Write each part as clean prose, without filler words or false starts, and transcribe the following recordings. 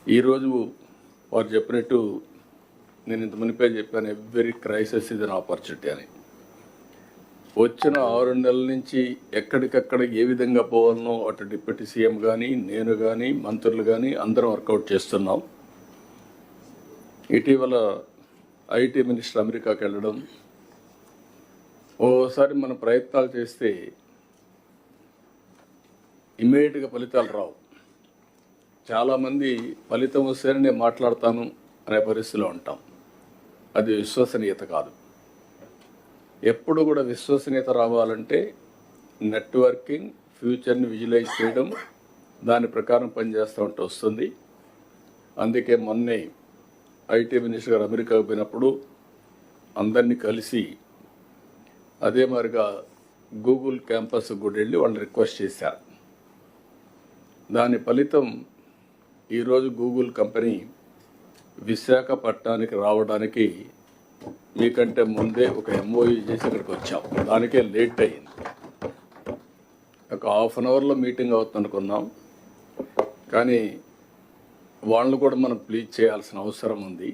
ఈరోజు వారు చెప్పినట్టు నేను ఇంత మునిపే చెప్పాను, ఎవ్రీ క్రైసిస్ ఇది అన్ ఆపర్చునిటీ అని. వచ్చిన 6 నెలల నుంచి ఎక్కడికక్కడ ఏ విధంగా పోవాలనో అటు డిప్యూటీ సీఎం కానీ, నేను కానీ, మంత్రులు కానీ అందరం వర్కౌట్ చేస్తున్నాం. ఇటీవల ఐటీ మినిస్టర్ అమెరికాకి వెళ్ళడం, ఓసారి మనం ప్రయత్నాలు చేస్తే ఇమ్మీడియట్గా ఫలితాలు రావు. చాలామంది ఫలితం వస్తేనే నేను మాట్లాడతాను అనే పరిస్థితిలో ఉంటాం. అది విశ్వసనీయత కాదు. ఎప్పుడు కూడా విశ్వసనీయత రావాలంటే నెట్వర్కింగ్, ఫ్యూచర్ని విజువలైజ్ చేయడం, దాని ప్రకారం పనిచేస్తూ ఉంటే వస్తుంది. అందుకే మొన్నే ఐటీ మినిస్టర్ గారు అమెరికాకు పోయినప్పుడు అందరినీ కలిసి అదే మరిగా గూగుల్ క్యాంపస్ కూడా వెళ్ళి వాళ్ళు రిక్వెస్ట్ చేశారు. దాని ఫలితం ఈరోజు గూగుల్ కంపెనీ విశాఖపట్నానికి రావడానికి మీకంటే ముందే ఒక ఎంఓయూ చేసి ఇక్కడికి వచ్చాం. దానికే లేట్ అయింది. ఒక ½ అన్ అవర్లో మీటింగ్ అవుతుంది అనుకున్నాం, కానీ వాళ్ళని కూడా మనం ప్లీజ్ చేయాల్సిన అవసరం ఉంది.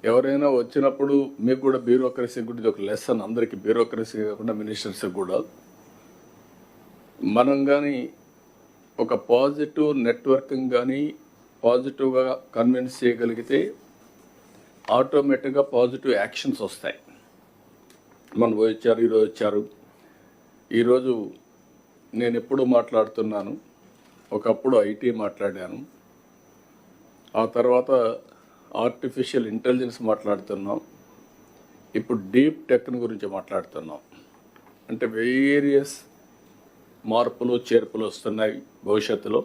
ఎవరైనా వచ్చినప్పుడు మీకు కూడా బ్యూరోక్రసీ కూడా ఇది ఒక లెసన్, అందరికీ బ్యూరోక్రసీ కాకుండా మినిస్టర్స్కి కూడా. మనం కానీ ఒక పాజిటివ్ నెట్వర్కింగ్ కానీ పాజిటివ్గా కన్విన్స్ చేయగలిగితే ఆటోమేటిక్గా పాజిటివ్ యాక్షన్స్ వస్తాయి. మనం వచ్చారు, ఈరోజు వచ్చారు. ఈరోజు నేను ఎప్పుడు మాట్లాడుతున్నాను, ఒకప్పుడు ఐటీ మాట్లాడాను, ఆ తర్వాత ఆర్టిఫిషియల్ ఇంటెలిజెన్స్ మాట్లాడుతున్నాం, ఇప్పుడు డీప్ టెక్ గురించి మాట్లాడుతున్నాం. అంటే వేరియస్ మార్పులు చేర్పులు వస్తున్నాయి భవిష్యత్తులో.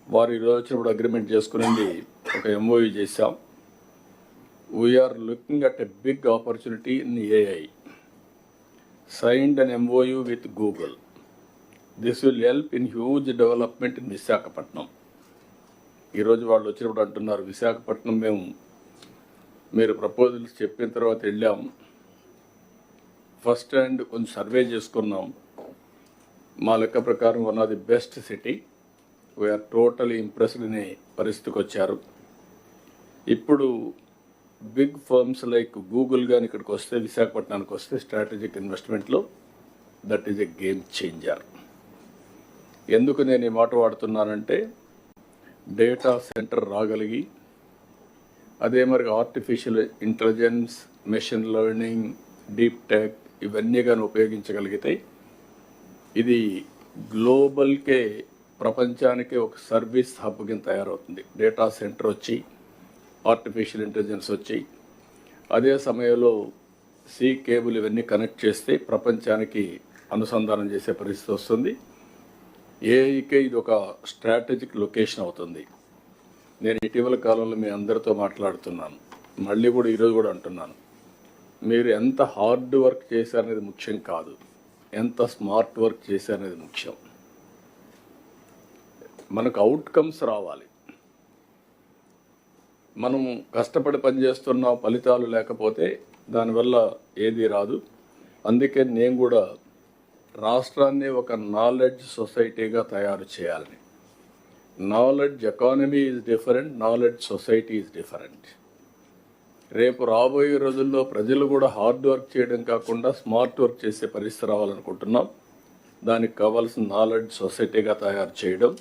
వారు ఈరోజు వచ్చినప్పుడు అగ్రిమెంట్ చేసుకునేది ఒక ఎంఓయూ చేశాం. We are looking at a big opportunity in AI. Signed an MOU with Google. This will help in huge development in Visakhapatnam. ఈరోజు వాళ్ళు వచ్చినప్పుడు అంటున్నారు, విశాఖపట్నం మీరు ప్రపోజల్స్ చెప్పిన తర్వాత వెళ్ళాం, ఫస్ట్ హ్యాండ్ కొంచెం సర్వే చేసుకున్నాం. మా లెక్క ప్రకారం one of the best city, we are totally impressed అనే పరిస్థితికి వచ్చారు. ఇప్పుడు బిగ్ ఫర్మ్స్ లైక్ గూగుల్ కానీ ఇక్కడికి వస్తే, విశాఖపట్నానికి వస్తే స్ట్రాటజిక్ ఇన్వెస్ట్మెంట్లో that is a game changer. ఎందుకు నేను ఈ మాట వాడుతున్నానంటే, డేటా సెంటర్ రాగలిగి అదే మరి artificial intelligence, machine learning, deep tech ఇవన్నీ కానీ ఉపయోగించగలిగితే ఇది గ్లోబల్కే, ప్రపంచానికే ఒక సర్వీస్ హబ్ కింద తయారవుతుంది. డేటా సెంటర్ వచ్చి, ఆర్టిఫిషియల్ ఇంటెలిజెన్స్ వచ్చి, అదే సమయంలో సీ కేబుల్ ఇవన్నీ కనెక్ట్ చేస్తే ప్రపంచానికి అనుసంధానం చేసే పరిస్థితి వస్తుంది. ఏఐకే ఇది ఒక స్ట్రాటజిక్ లొకేషన్ అవుతుంది. నేను ఇటీవల కాలంలో మీ అందరితో మాట్లాడుతున్నాను, మళ్ళీ కూడా ఈరోజు కూడా అంటున్నాను, మీరు ఎంత హార్డ్ వర్క్ చేశారనేది ముఖ్యం కాదు, ఎంత స్మార్ట్ వర్క్ చేశారనేది ముఖ్యం. మనకు అవుట్కమ్స్ రావాలి. మనం కష్టపడి పనిచేస్తున్న ఫలితాలు లేకపోతే దానివల్ల ఏది రాదు. అందుకే నేను కూడా రాష్ట్రాన్ని ఒక నాలెడ్జ్ సొసైటీగా తయారు చేయాలని. Knowledge economy is different, knowledge society is different. రేపు రాబోయే రోజుల్లో ప్రజలు కూడా హార్డ్ వర్క్ చేయడం కాకుండా స్మార్ట్ వర్క్ చేసే పరిస్థితి రావాలనుకుంటున్నాం. దానికి కావాల్సిన నాలెడ్జ్ సొసైటీగా తయారు చేయడం,